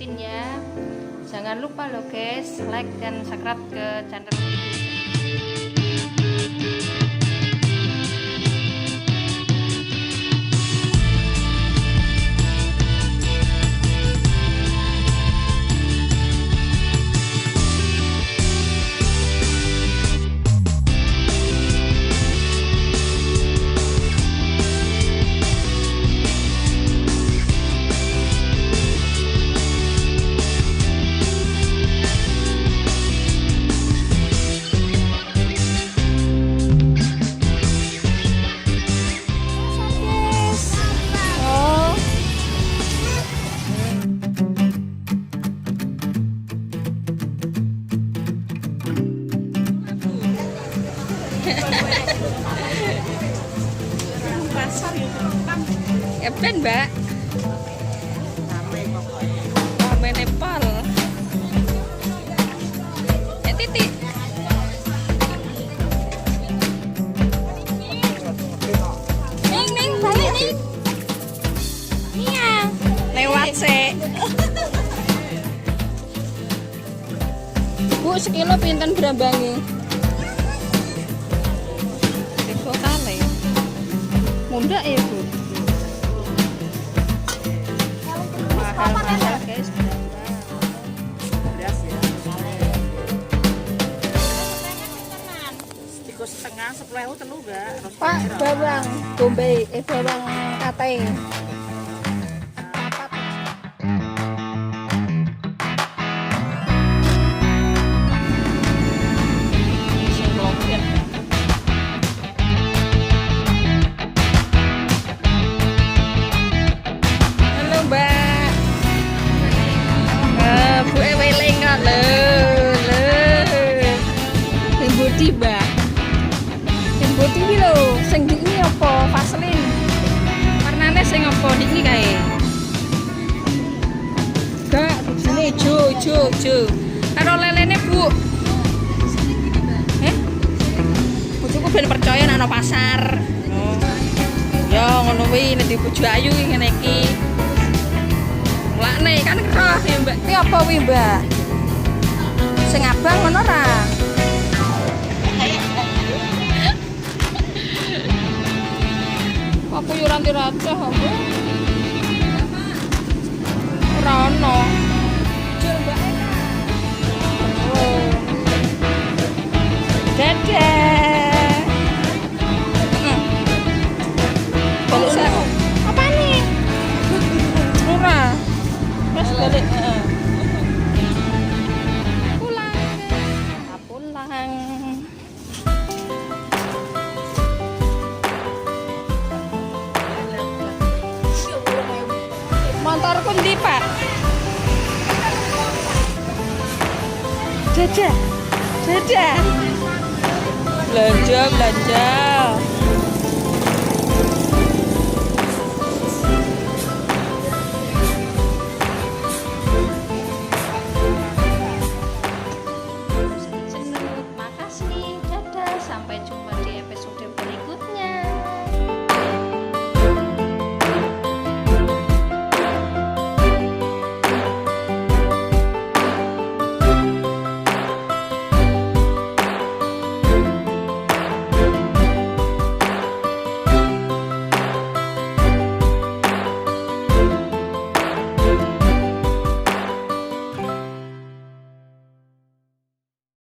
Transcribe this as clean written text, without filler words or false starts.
bikin ya. Jangan lupa loh guys, like dan subscribe ke channel ini. Pasar itu Epen mbak, rame Nepal. Titik. Ning balik ning. Iya. Lewat sih. Bu sekilo pinten berambangi? Kok kale. Muda ya bu. Mahal guys, beras ya. Tikus setengah 10.000 telu gak? Pak, bawang Bombay, bawang kate. Halo Mbak. Bu Eweling kok lho. Budi Mbak. Budi iki lho, sing iki apa? Vaseline. Warnane sing apa iki kae? Gak, bujine ijo. Karo lelene, Bu. Bojoku ben percaya nek ana pasar. Oh. Ya ngono kuwi nek dibojo ayu ngene iki. Lakne kan roh ya, Mbak. Ki apa kuwi, Mbak? Sing abang ngono ra? Aku yo ranti-ranti apa? Ora ono. Oh. Dadah. Balik saya. Apa nih? Murah. Terus balik. Pulang. Motorku ndi, Pak? Dadah. Belanja.